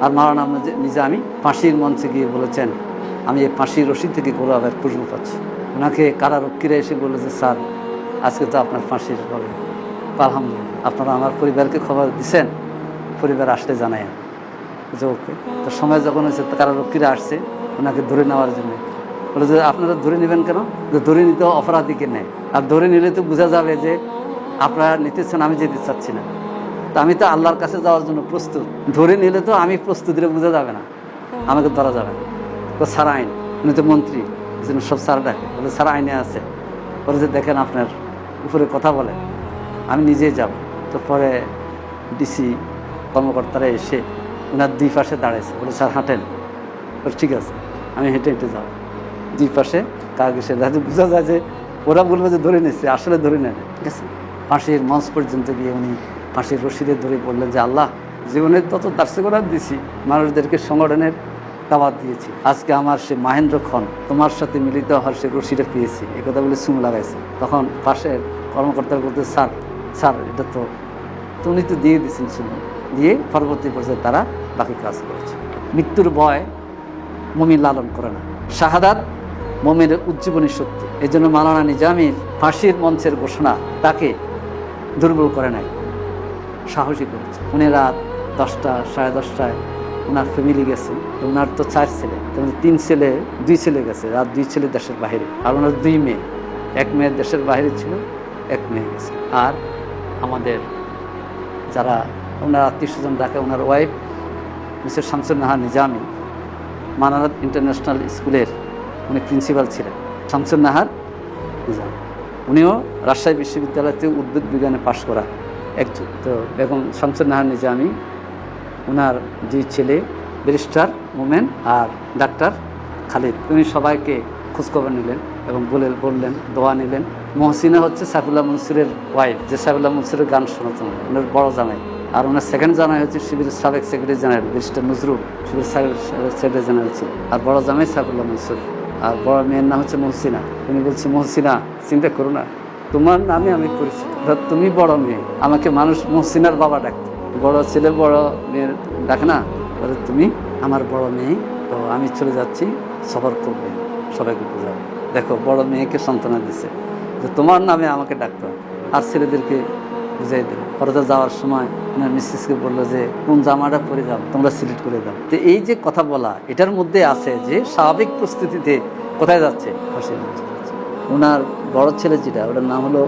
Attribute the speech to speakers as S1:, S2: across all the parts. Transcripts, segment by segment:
S1: আর মাওলানা নিজামী ফাঁসির মঞ্চে গিয়ে বলেছেন, আমি এই ফাঁসির রশি থেকে গোলাপের খুশবু পাচ্ছি। ওনাকে কারারক্ষীরা এসে বলে যে স্যার আজকে তো আপনার ফাঁসির হবে। আলহামদুলিল্লাহ, আপনারা আমার পরিবারকে খবর দিচ্ছেন, পরিবার আসলে জানাই যে ওকে। তো সময় যখন হয়েছে কারারক্ষীরা আসছে ওনাকে ধরে নেওয়ার জন্য, বলে যে আপনারা ধরে নেবেন কেন? যে ধরে নিতে অপরাধীকে নেয়, আর ধরে নিলে তো বোঝা যাবে যে আপনারা নিতেছেন, আমি যেতে চাচ্ছি না, তো আমি তো আল্লাহর কাছে যাওয়ার জন্য প্রস্তুত। ধরে নিলে তো আমি প্রস্তুত দিলে বোঝা যাবে না, আমাকে ধরা যাবে না। তো স্যার আইন, উনি তো মন্ত্রী, সব স্যার ডাকে, বলে স্যার আইনে আছে। বলে যে দেখেন আপনার উপরে কথা বলে, আমি নিজেই যাব। তো পরে ডিসি কর্মকর্তারা এসে ওনার দুই পাশে দাঁড়াইছে, বলে স্যার হাঁটেন। বলে ঠিক আছে, আমি হেঁটে হেঁটে যাব। দুই পাশে কাগজে যাতে বোঝা যায় যে ওরা বলবে যে ধরে নিচ্ছে, আসলে ধরে নেন। ঠিক আছে, ফাঁসির মঞ্চ পর্যন্ত গিয়ে উনি ফাঁসির রশিদে ধরে বললেন যে আল্লাহ, জীবনের তত তার সেগোড়া দিয়েছি, মানুষদেরকে সংগঠনের দাওয়াত দিয়েছি, আজকে আমার সে মাহেন্দ্র খন তোমার সাথে মিলিত হওয়ার সে রশিদে পেয়েছি, এ কথা বলে চুমু লাগাইছে। তখন পাশের কর্মকর্তারা বলতে স্যার স্যার এটা তো উনি তো দিয়ে দিয়েছেন চুমু দিয়ে, পরবর্তী পর্যায়ে তারা বাকি কাজ করেছে। মৃত্যুর ভয় মুমিন লালন করে না, শাহাদাত মুমিনের উজ্জীবনী শক্তি। এই জন্য মাওলানা নিজামীর ফাঁসির মঞ্চের ঘোষণা তাকে দুর্বল করে নাই, সাহসী করেছে। উনি রাত 10টা সাড়ে 10টায় ওনার ফ্যামিলি গেছে। ওনার তো 4 ছেলে, 3 ছেলে 2 ছেলে গেছে, আর 2 ছেলে দেশের বাইরে, আর ওনার 2 মেয়ে, 1 মেয়ে দেশের বাইরে ছিল, 1 মেয়ে গেছে। আর আমাদের যারা ওনার আত্মীয় স্বজন ডাকে, ওনার wife Mrs Shamsun Nahar Nizami Manarat international স্কুলের উনি প্রিন্সিপাল ছিলেন, শামসুন নাহার নিজামী। উনিও রাজশাহী বিশ্ববিদ্যালয়তে উদ্ভিদ বিজ্ঞানে পাশ করা একজন। তো বেগম শামসুন নাহার নিজামী, ওনার 2 ছেলে ব্যারিস্টার মোমেন আর ডাক্তার খালিদ, উনি সবাইকে খোঁজখবর নিলেন এবং বললেন, দোয়া নিলেন। মহসিনা হচ্ছে সাইফুল্লাহ মনসুরের ওয়াইফ, যে সাইফুল্লাহ মনসুরের গান শোনাতেন, ওনার বড় জামাই। আর ওনার সেকেন্ড জামাই হচ্ছে শিবিরের সাবেক সেক্রেটারি জেনারেল ব্যারিস্টার নজরুল, শিবিরের সেক্রেটারি জেনারেল ছিল। আর বড় জামাই সাইফুল্লাহ মনসুর, আর বড় মেয়ের নাম হচ্ছে মহসিনা। উনি বলছে, মহসিনা চিন্তা করো না, তোমার নামে আমি করেছি, তুমি বড় মেয়ে, আমাকে মানুষ মহসিনার বাবা ডাকত, বড় ছেলে বড় মেয়ের ডাকে না, বলে তুমি আমার বড় মেয়ে, তো আমি চলে যাচ্ছি, সফর করবে, সবাইকে বোঝাবে। দেখো বড় মেয়েকে সান্ত্বনা দিচ্ছে যে তোমার নামে আমাকে ডাকতে হবে। আর ছেলেদেরকে বুঝাই দিল। পরে যাওয়ার সময় মিসেসকে বললো যে কোন জামাটা পরে যাও, তোমরা সিলেক্ট করে দাও। তো এই যে কথা বলা, এটার মধ্যে আছে যে স্বাভাবিক প্রস্তুতিতে কোথায় যাচ্ছে, ফাঁসির মঞ্চে যাচ্ছে। ওনার বড় ছেলে যেটা, ওটার নাম হলো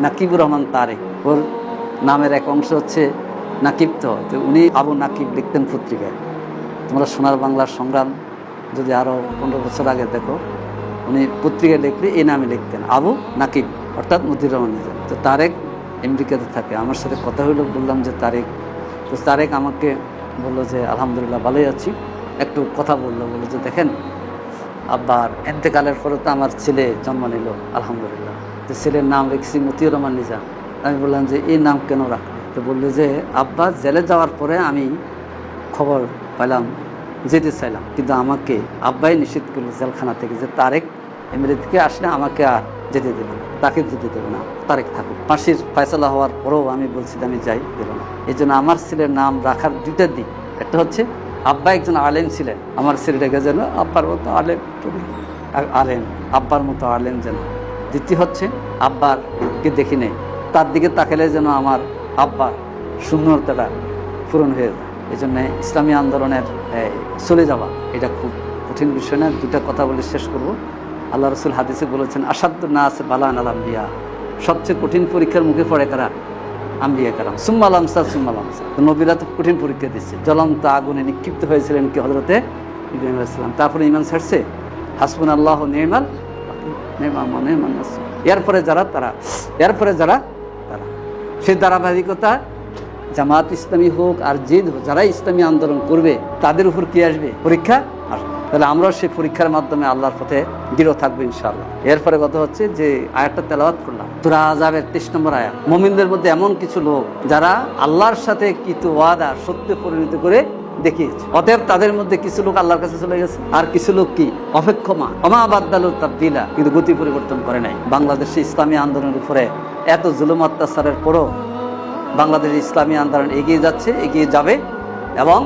S1: নাকিবুর রহমান তারেক, ওর নামের এক অংশ হচ্ছে নাকিব। তো উনি আবু নাকিব লিখতেন পত্রিকায়। তোমরা সোনার বাংলার সংগ্রাম যদি আরও 15 বছর আগে দেখো, উনি পত্রিকায় লিখলে এই নামে লিখতেন, আবু নাকিব, অর্থাৎ মতিউর রহমান নিজাম। তো তারেক আমেরিকাতে থাকে, আমার সাথে কথা হইলো, বললাম যে তারেক, তো তারেক আমাকে বললো যে আলহামদুলিল্লাহ ভালোই আছি। একটু কথা বললো যে দেখেন আব্বার এতেকালের পরে তো আমার ছেলে জন্ম নিল, আলহামদুলিল্লাহ। তো ছেলের নাম রেখেছি মতিউর রহমান নিজাম। আমি বললাম যে এই নাম কেন রাখলো? তো বললো যে আব্বা জেলে যাওয়ার পরে আমি খবর পাইলাম, যেতে চাইলাম, কিন্তু আমাকে আব্বাই নিষেধ করলো জেলখানা থেকে যে তারেক আমেরিকা থেকে আসলে আমাকে আর যেতে দেবে না, তাকে যেতে দেবে না, তারেক থাকুক। ফাঁসির ফয়সালা হওয়ার পরেও আমি বলছি আমি যাই, দেব না। এই জন্য আমার ছেলের নাম রাখার 2টা দিক, একটা হচ্ছে আব্বা একজন আলেম ছিলেন, আমার ছেলেটাকে যেন আব্বার মতো আলেম, আব্বার মতো আলেম যেন। দ্বিতীয় হচ্ছে আব্বারকে দেখি নেই, তার দিকে তাকালে যেন আমার আব্বার শূন্যতাটা পূরণ হয়ে যায়। এই জন্য ইসলামী আন্দোলনের চলে যাওয়া এটা খুব কঠিন বিষয় না। 2টা কথা বলে শেষ করব। আল্লাহ রসুল হাদিসে বলেছেন, আসাদ্দুন নাস বালান আল আম্বিয়া, সবচেয়ে কঠিন পরীক্ষার মুখে পড়ে কারা? আম্বিয়া কারাম। সুম্মাল আমসাল সুম্মাল আমসাল। তো নবীরা তো কঠিন পরীক্ষা দিচ্ছে, জ্বলন্ত আগুনে নিক্ষিপ্ত হয়েছিলেন কি হযরতে ইব্রাহিম আলাইহিস সালাম। তারপরে ঈমান ছাড়ছে, হাসবুনাল্লাহু নি'মাল নি'মান নাসির। এরপরে যারা তারা সেই ধারাবাহিকতা, জামাত ইসলামী হোক আর জিদ হোক, যারা ইসলামী আন্দোলন করবে তাদের উপর কি আসবে? পরীক্ষা আসবে। তাহলে আমরাও সেই পরীক্ষার মাধ্যমে আল্লাহর পথে দৃঢ় থাকবো ইনশাআল্লাহ। এরপরে কথা হচ্ছে যে আয়াতটা তেলাওয়াত করলাম, সূরা আযাবের 23 নম্বর আয়াত। মুমিনদের মধ্যে এমন কিছু লোক যারা আল্লাহর সাথে কৃত ওয়াদা সত্যে পরিণত করে দেখিয়েছে, অতএব তাদের মধ্যে কিছু লোক আল্লাহর কাছে চলে গেছে, আর কিছু লোক কি অপেক্ষমান, ওমা বাদদালু তাবদীলা, কিন্তু গতি পরিবর্তন করে নাই। বাংলাদেশে ইসলামী আন্দোলনের উপরে এত জুলুম অত্যাচারের পরও বাংলাদেশ ইসলামী আন্দোলন এগিয়ে যাচ্ছে, এগিয়ে যাবে, এবং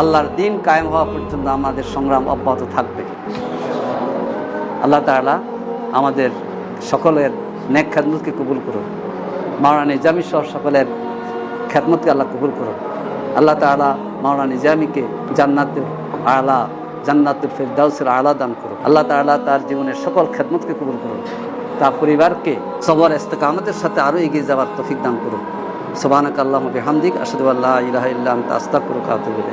S1: আল্লাহর দিন কায়েম হওয়া পর্যন্ত আমাদের সংগ্রাম অব্যাহত থাকবে। আল্লাহ তাআলা আমাদের সকলের নেক খেদমতকে কবুল করুন। মাওলানা নিজামী সহ সকলের খেদমতকে আল্লাহ কবুল করুন। আল্লাহ তাআলা মাওলানা নিজামীকে জান্নাতুল আলা, জান্নাতুল ফিরদাউসের আলা দান করুন। আল্লাহ তাআলা তার জীবনের সকল খেদমতকে কবুল করুন। তার পরিবারকে সবর ইস্তেকামতের সাথে আরও এগিয়ে যাওয়ার তৌফিক দান করুন। সুবহানাকাল্লাহুম্মা বিহামদিক আশহাদু আল্লা ইলাহা ইল্লা আনতা আস্তাগফিরুকা ওয়া আতুবু ইলাইক।